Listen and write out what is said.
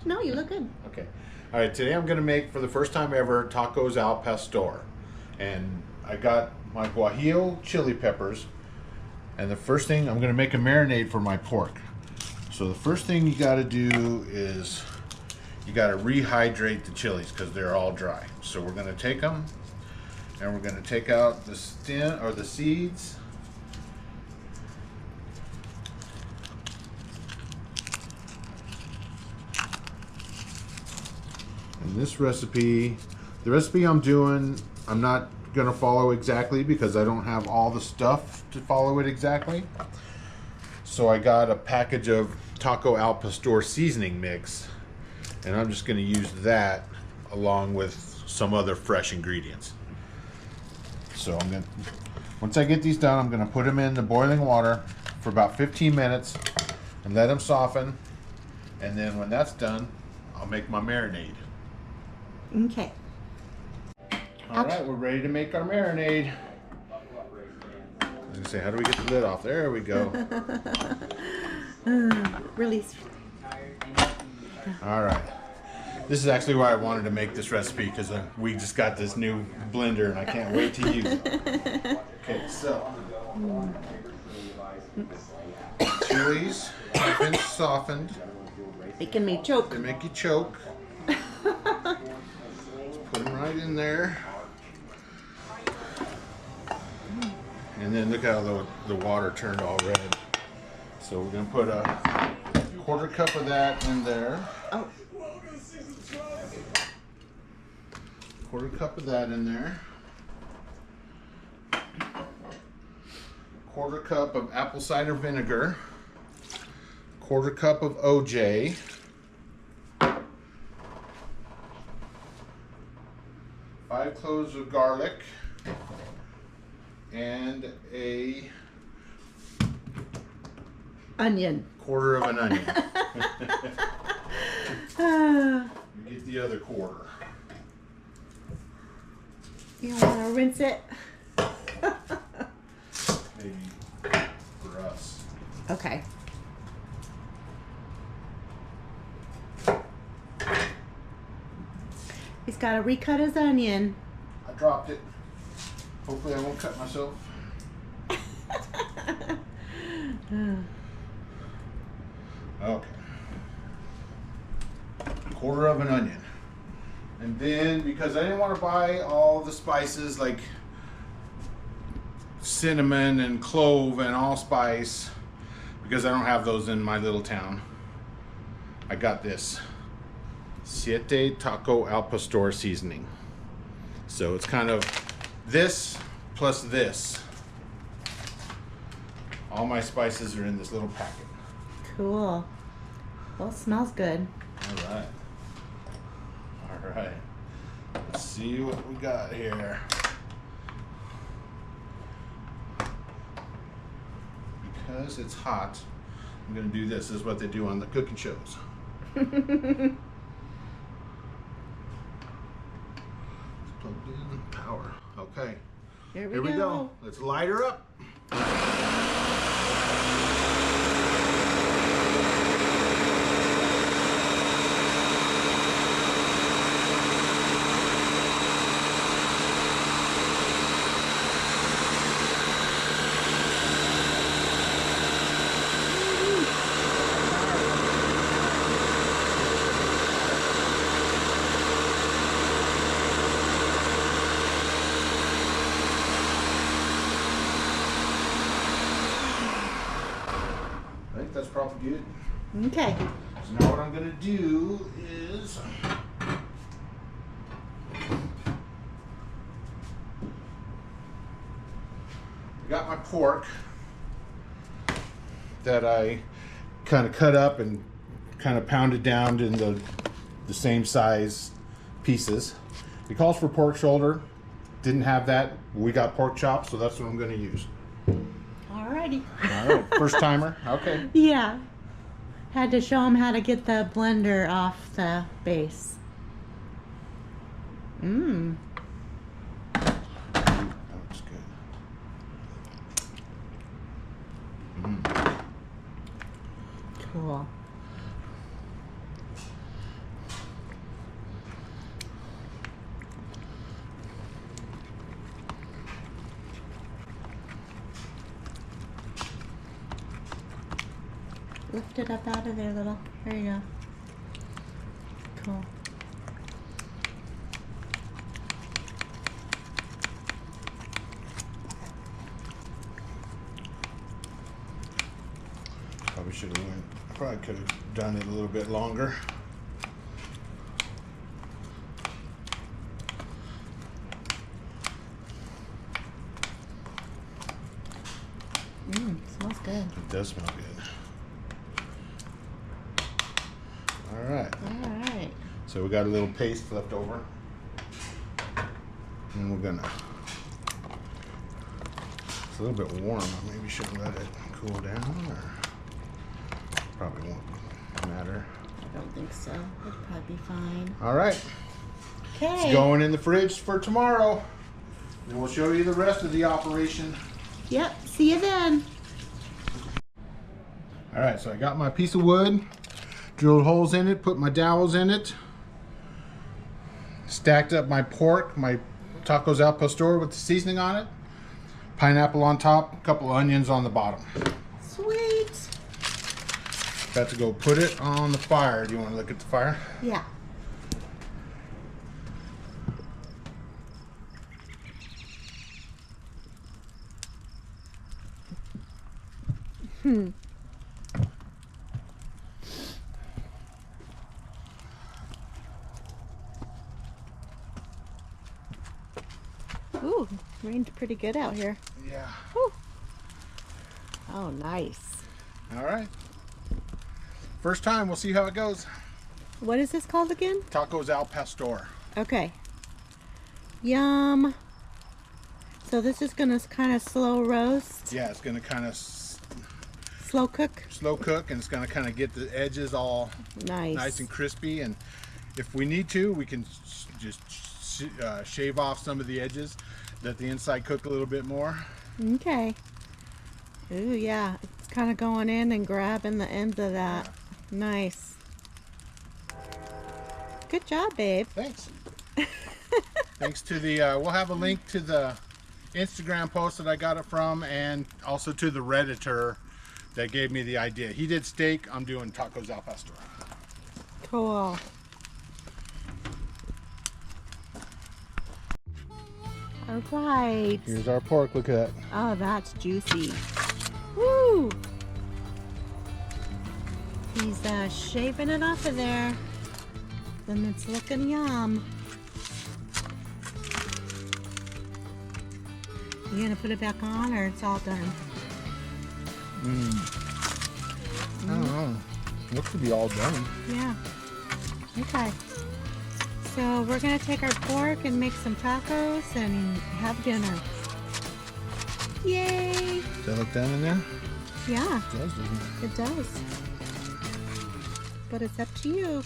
No, you look good. Okay. All right, today I'm going to make, for the first time ever, tacos al pastor. And I got my guajillo chili peppers. And the first thing, I'm going to make a marinade for my pork. So the first thing you got to do is you got to rehydrate the chilies because they're all dry. So we're going to take them and we're going to take out the stem or the seeds. And this recipe, the recipe I'm doing, I'm not going to follow exactly because I don't have all the stuff to follow it exactly. So I got a package of taco al pastor seasoning mix, and I'm just going to use that along with some other fresh ingredients. So I'm going to, once I get these done, I'm going to put them in the boiling water for about 15 minutes and let them soften. And then when that's done, I'll make my marinade. Okay. All right, we're ready to make our marinade. I was going to say, how do we get the lid off? There we go. Release. All right. This is actually why I wanted to make this recipe, because we just got this new blender and I can't wait to use it. Okay, so chilies have been softened. Making me choke. They make you choke. Put them right in there. And then look how the water turned all red. So we're going to put a quarter cup of that in there. Oh. Quarter cup of that in there. Quarter cup of apple cider vinegar. Quarter cup of OJ. 5 cloves of garlic. And a Onion. quarter of an onion. Get the other quarter. You don't want to rinse it? Maybe for us. Okay. He's got to recut his onion. I dropped it. Hopefully I won't cut myself. Okay. Quarter of an onion. And then, because I didn't want to buy all the spices like cinnamon and clove and allspice, because I don't have those in my little town, I got this Siete Taco al Pastor seasoning. So it's kind of this plus this. All my spices are in this little packet. Cool. Well, it smells good. All right. All right. Let's see what we got here. Because it's hot, I'm going to do this. This is what they do on the cooking shows. Plugged in, power. Okay. Here Here we go. Let's light her up. I think that's probably good. Okay. So now what I'm going to do is I got my pork that I kind of cut up and kind of pounded down in the same size pieces. It calls for pork shoulder. Didn't have that. We got pork chops, so that's what I'm going to use. Alrighty. All right, first timer. Okay. Yeah. Had to show him how to get the blender off the base. Mmm. That looks good. Cool. Lift it up out of there, little. There you go. Cool. Probably should have went. I probably could have done it a little bit longer. Smells good. It does smell good. All right. All right. So we got a little paste left over, and we're gonna. It's a little bit warm. I maybe shouldn't let it cool down, or probably won't matter. I don't think so. It'll probably be fine. All right. Okay. It's going in the fridge for tomorrow, and we'll show you the rest of the operation. Yep. See you then. All right. So I got my piece of wood, drilled holes in it, put my dowels in it, stacked up my pork, my tacos al pastor with the seasoning on it, pineapple on top, a couple of onions on the bottom. Sweet. About to go put it on the fire. Do you want to look at the fire? Yeah. Ooh, rained pretty good out here. Yeah. Whew. Oh, nice. All right. First time, we'll see how it goes. What is this called again? Tacos al pastor. Okay. Yum. So this is gonna kind of slow roast, Yeah, it's gonna kind of slow cook. slow cook, and it's gonna kind of get the edges all nice and crispy. And if we need to, we can just shave off some of the edges, let the inside cook a little bit more. Okay. Ooh, yeah. It's kind of going in and grabbing the ends of that. Nice. Good job, babe. Thanks. Thanks to the, we'll have a link to the Instagram post that I got it from, and also to the Redditor that gave me the idea. He did steak, I'm doing tacos al pastor. Cool. All right. Here's our pork, look at that. Oh, that's juicy. Woo! He's shaving it off of there. And it's looking yum. You gonna put it back on, or it's all done? I don't know. Looks to be all done. Yeah. Okay. So we're gonna take our pork and make some tacos and have dinner. Yay! Does that look done in there? Yeah, It does, doesn't it? it does. But it's up to you.